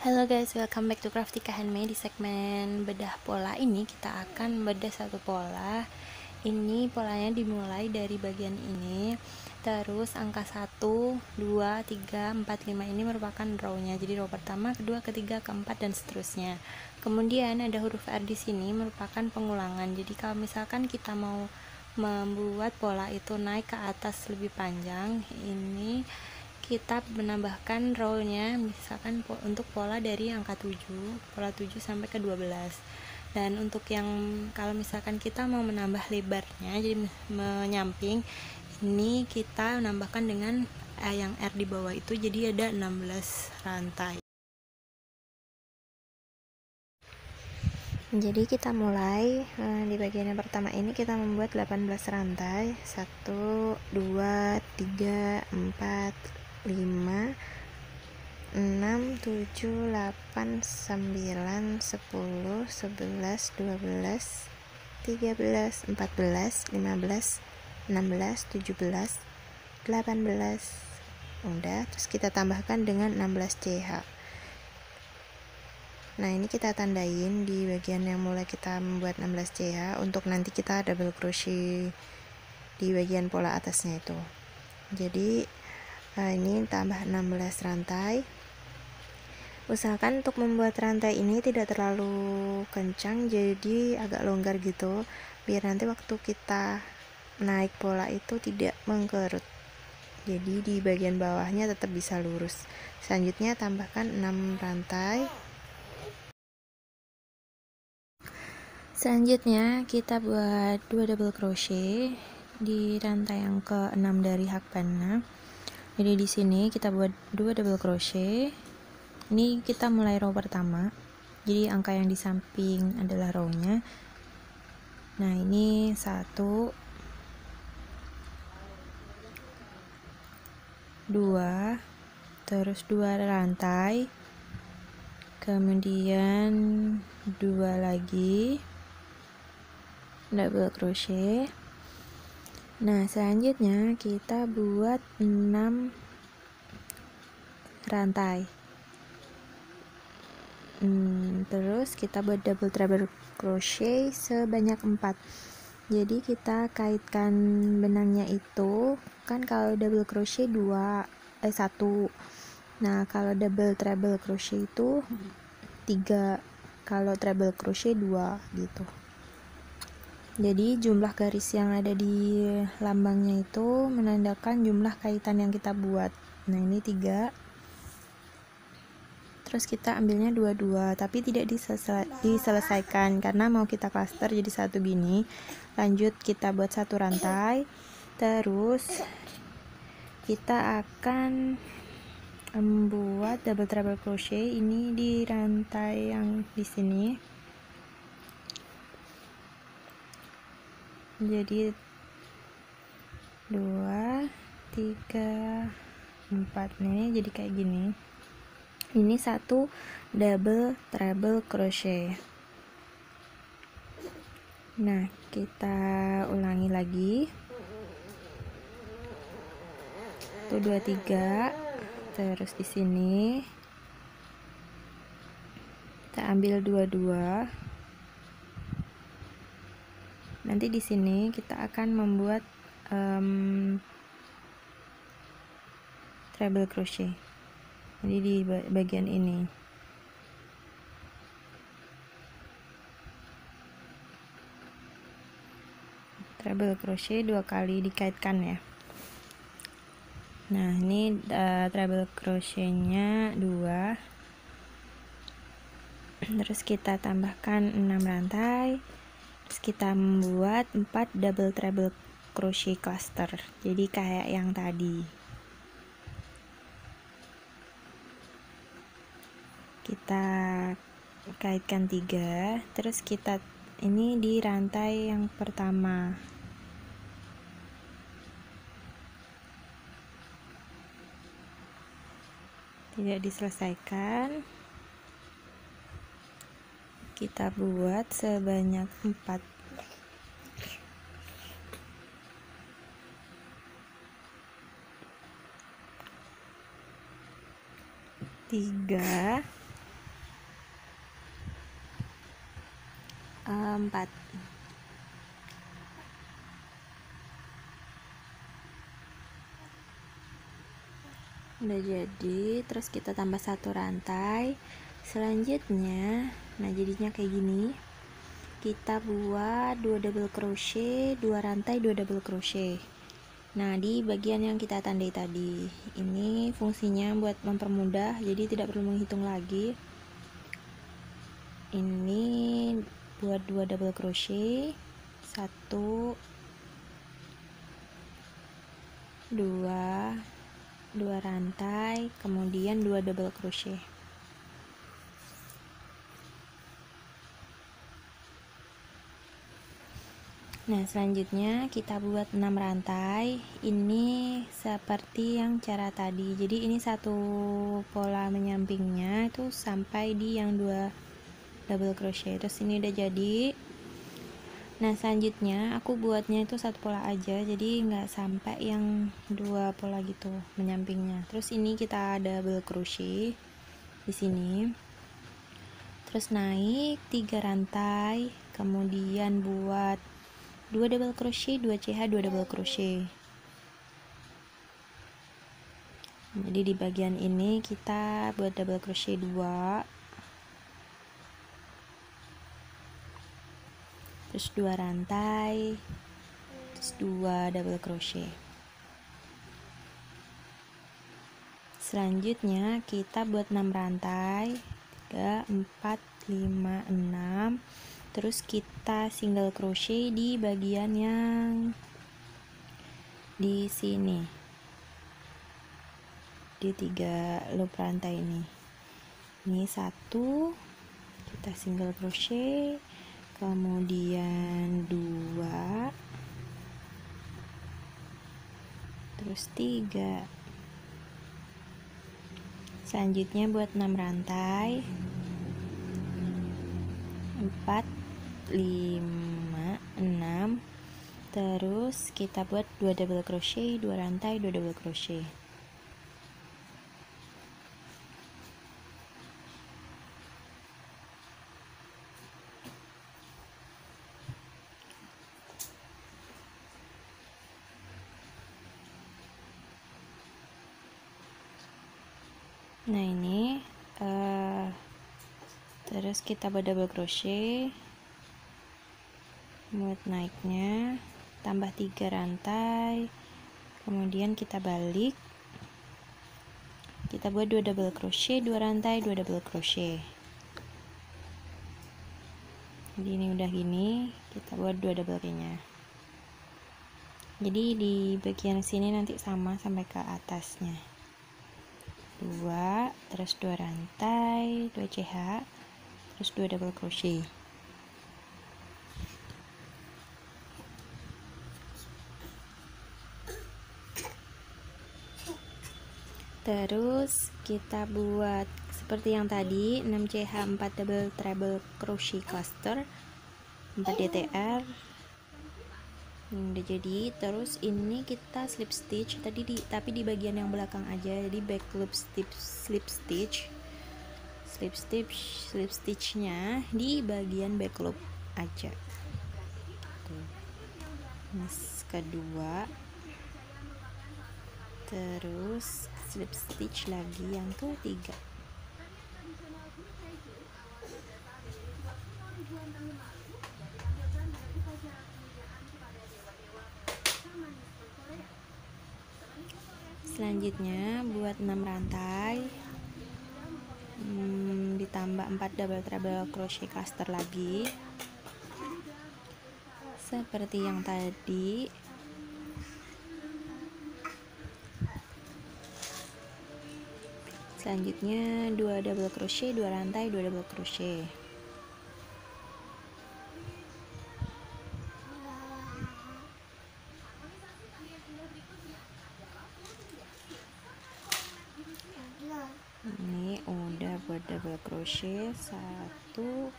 Halo guys, welcome back to Craftika Handmade. Di segmen bedah pola ini kita akan bedah satu pola. Ini polanya dimulai dari bagian ini. Terus angka 1, 2, 3, 4, 5 ini merupakan row-nya. Jadi row pertama, kedua, ketiga, keempat dan seterusnya. Kemudian ada huruf R di sini merupakan pengulangan. Jadi kalau misalkan kita mau membuat pola itu naik ke atas lebih panjang, ini kita menambahkan row-nya misalkan untuk pola dari angka 7, pola 7 sampai ke 12. Dan untuk yang kalau misalkan kita mau menambah lebarnya jadi menyamping, ini kita menambahkan dengan yang R di bawah itu, jadi ada 16 rantai. Jadi kita mulai di bagian yang pertama ini kita membuat 18 rantai. 1, 2, 3, 4, 5, 6, 7, 8, 9, 10, 11, 12, 13, 14, 15, 16, 17, 18. Udah, terus kita tambahkan dengan 16 CH. Nah, ini kita tandain di bagian yang mulai kita membuat 16 CH untuk nanti kita double crochet di bagian pola atasnya itu. Jadi ini tambah 16 rantai. Usahakan untuk membuat rantai ini tidak terlalu kencang, jadi agak longgar gitu, biar nanti waktu kita naik pola itu tidak mengkerut. Jadi di bagian bawahnya tetap bisa lurus. Selanjutnya tambahkan 6 rantai. Selanjutnya kita buat 2 double crochet di rantai yang ke-6 dari hakbana. Jadi di sini kita buat 2 double crochet. Ini kita mulai row pertama. Jadi angka yang di samping adalah row-nya. Nah, ini 1, 2, terus 2 rantai. Kemudian 2 lagi double crochet. Nah, selanjutnya kita buat 6 rantai. Terus kita buat double treble crochet sebanyak 4. Jadi kita kaitkan benangnya itu kan kalau double crochet 1. Nah, kalau double treble crochet itu 3. Kalau treble crochet 2 gitu. Jadi jumlah garis yang ada di lambangnya itu menandakan jumlah kaitan yang kita buat. Nah, ini 3. Terus kita ambilnya 2-2, tapi tidak diselesaikan karena mau kita cluster jadi satu gini. Lanjut kita buat 1 rantai. Terus kita akan membuat double treble crochet ini di rantai yang di sini. Jadi 2, 3, 4 nih, jadi kayak gini. Ini 1 double treble crochet. Nah, kita ulangi lagi. 1, 2, 3. Terus di sini kita ambil 2-2. Nanti di sini kita akan membuat treble crochet. Jadi di bagian ini. Treble crochet 2 kali dikaitkan ya. Nah, ini treble crochetnya 2. Terus kita tambahkan 6 rantai. Terus kita membuat 4 double treble crochet cluster. Jadi kayak yang tadi. Kita kaitkan 3. Terus kita ini di rantai yang pertama. Tidak diselesaikan. Kita buat sebanyak 4. Tiga. keempat. Udah jadi, terus kita tambah 1 rantai. Selanjutnya, nah jadinya kayak gini. Kita buat 2 double crochet, 2 rantai, 2 double crochet. Nah, di bagian yang kita tandai tadi, ini fungsinya buat mempermudah, jadi tidak perlu menghitung lagi. Ini buat 2 double crochet, 1 2 rantai, kemudian 2 double crochet. Nah, selanjutnya kita buat 6 rantai. Ini seperti yang cara tadi. Jadi ini satu pola menyampingnya itu sampai di yang 2 double crochet. Terus ini udah jadi. Nah, selanjutnya aku buatnya itu satu pola aja, jadi nggak sampai yang 2 pola gitu menyampingnya. Terus ini kita double crochet di sini. Terus naik 3 rantai, kemudian buat 2 double crochet, 2 CH, 2 double crochet. Jadi di bagian ini kita buat double crochet 2, terus 2 rantai, terus 2 double crochet. Selanjutnya kita buat 6 rantai, 3 4 5 6, terus kita single crochet di bagian yang di sini, di 3 loop rantai ini. Ini 1, kita single crochet, kemudian 2, terus 3. Selanjutnya buat 6 rantai, 4 5 6, terus kita buat 2 double crochet, 2 rantai, 2 double crochet. Nah, ini terus kita buat double crochet buat naiknya, tambah 3 rantai, kemudian kita balik, kita buat 2 double crochet, 2 rantai, 2 double crochet. Jadi ini udah gini, kita buat 2 double crochetnya. Jadi di bagian sini nanti sama sampai ke atasnya. 2, terus 2 rantai, 2 CH, terus 2 double crochet. Terus kita buat seperti yang tadi, 6 CH, 4 double treble crochet cluster, 4 DTR. Ini udah jadi. Terus ini kita slip stitch tadi tapi di bagian yang belakang aja, jadi back loop slip stitchnya di bagian back loop aja. Ini kedua, terus slip stitch lagi yang ketiga. Selanjutnya buat 6 rantai, ditambah 4 double treble crochet cluster lagi seperti yang tadi. Selanjutnya 2 double crochet, 2 rantai, 2 double crochet. Ini udah buat double crochet 1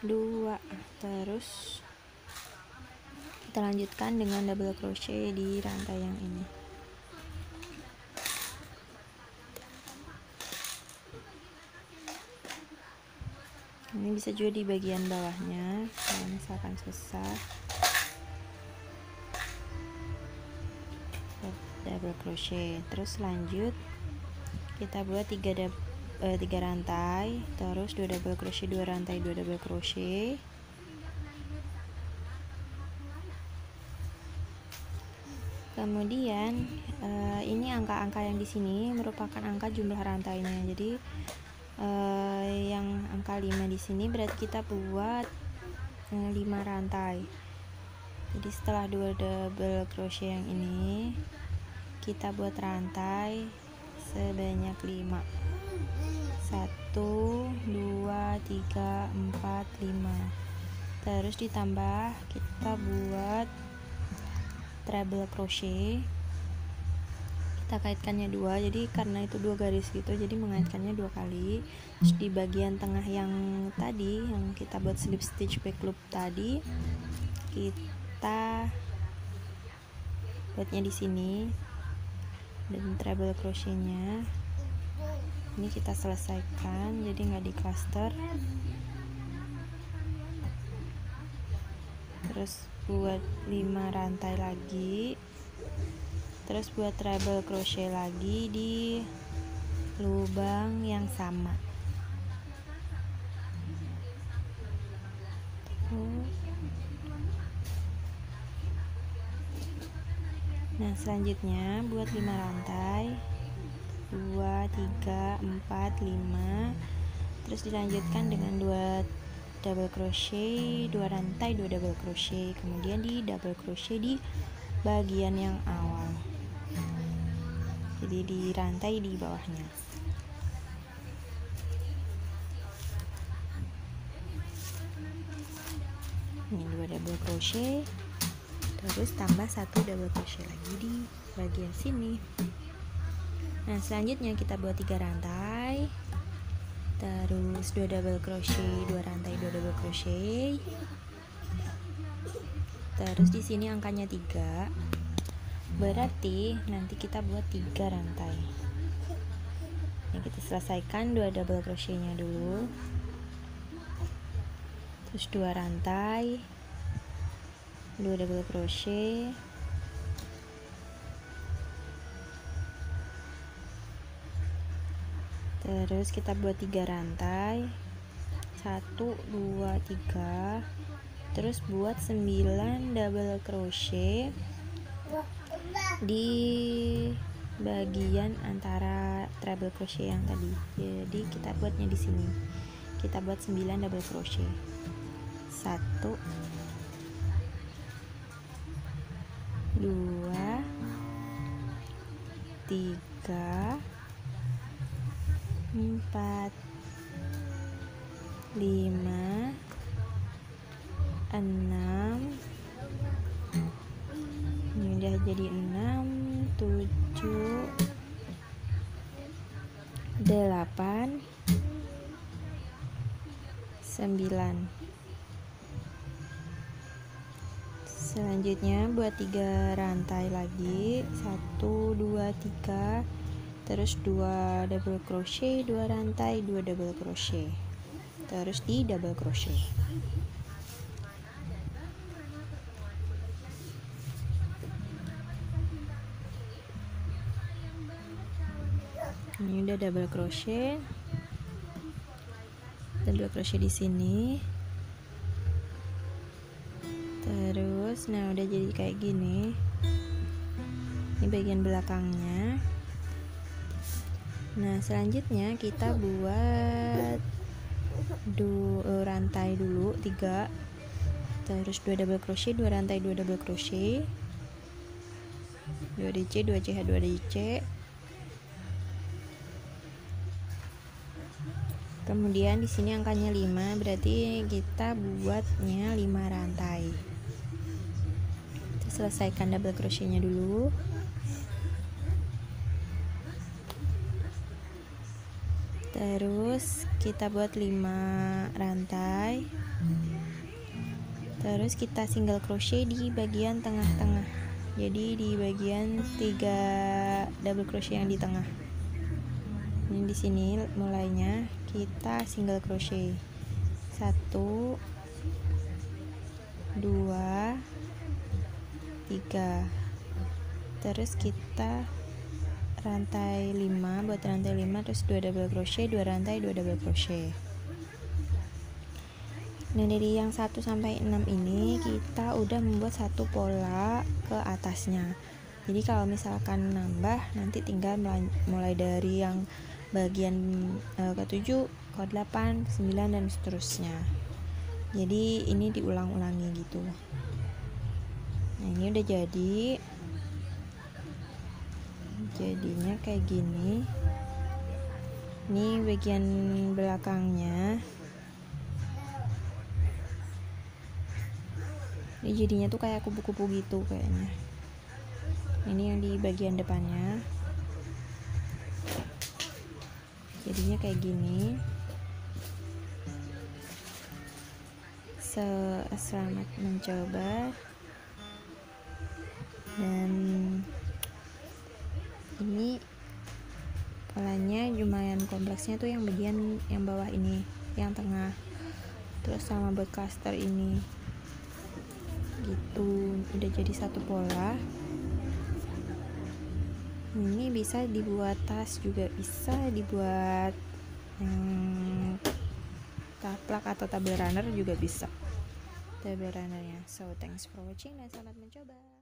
2, terus kita lanjutkan dengan double crochet di rantai yang ini. Ini bisa juga di bagian bawahnya kalau misalkan susah. Double crochet. Terus lanjut kita buat 3 rantai, terus 2 double crochet, 2 rantai, 2 double crochet. Kemudian ini angka-angka yang di sini merupakan angka jumlah rantainya. Jadi yang angka 5 di sini berarti kita buat 5 rantai. Jadi setelah 2 double crochet yang ini kita buat rantai sebanyak 5. 1 2 3 4 5. Terus ditambah kita buat treble crochet. Kita kaitkannya 2, jadi karena itu 2 garis gitu, jadi mengaitkannya 2 kali. Terus di bagian tengah yang tadi yang kita buat slip stitch back loop tadi, kita buatnya di sini, dan treble crochetnya ini kita selesaikan, jadi nggak di cluster. Terus buat 5 rantai lagi, terus buat treble crochet lagi di lubang yang sama. Nah, selanjutnya buat 5 rantai, 2 3 4 5. Terus dilanjutkan dengan 2 double crochet, 2 rantai, 2 double crochet, kemudian di double crochet di bagian yang awal, jadi di rantai di bawahnya. Ini 2 double crochet, terus tambah 1 double crochet lagi di bagian sini. Nah, selanjutnya kita buat 3 rantai, terus 2 double crochet, 2 rantai, 2 double crochet. Terus di sini angkanya 3, berarti nanti kita buat 3 rantai. Ini kita selesaikan 2 double crochetnya dulu, terus 2 rantai, 2 double crochet, terus kita buat 3 rantai, 1 2 3, terus buat 9 double crochet di bagian antara treble crochet yang tadi. Jadi kita buatnya di sini, kita buat 9 double crochet. 1 2 3 4 5 6. Ini udah jadi 6 7 8 9. Selanjutnya buat 3 rantai lagi, 1 2 3, terus 2 double crochet, 2 rantai, 2 double crochet, terus di double crochet. Ini udah double crochet di sini. Terus nah udah jadi kayak gini. Ini bagian belakangnya. Nah, selanjutnya kita buat 2 rantai dulu 3, terus 2 double crochet, 2 rantai, 2 double crochet, 2 DC, 2 CH, 2 DC. Kemudian di sini angkanya 5, berarti kita buatnya 5 rantai. Kita selesaikan double crochetnya dulu. Terus kita buat 5 rantai. Terus kita single crochet di bagian tengah-tengah. Jadi di bagian 3 double crochet yang di tengah. Ini di sini mulainya kita single crochet 1 2 3. Terus kita rantai 5, buat rantai 5, terus 2 double crochet, 2 rantai, 2 double crochet. Nah, dari yang 1 sampai 6 ini kita udah membuat satu pola ke atasnya. Jadi kalau misalkan nambah, nanti tinggal mulai dari yang bagian ke-7, ke-8, 9 dan seterusnya. Jadi ini diulang-ulangi gitu. Nah, ini udah jadi. Jadinya kayak gini. Ini bagian belakangnya. Ini jadinya tuh kayak kupu-kupu gitu kayaknya. Ini yang di bagian depannya. Jadinya kayak gini. Selamat mencoba. Dan ini polanya lumayan kompleksnya tuh yang bagian yang bawah ini, yang tengah, terus sama buat cluster ini gitu. Udah jadi satu pola. Ini bisa dibuat tas, juga bisa dibuat taplak atau tabel runner juga bisa, tabel runnernya. So thanks for watching dan selamat mencoba.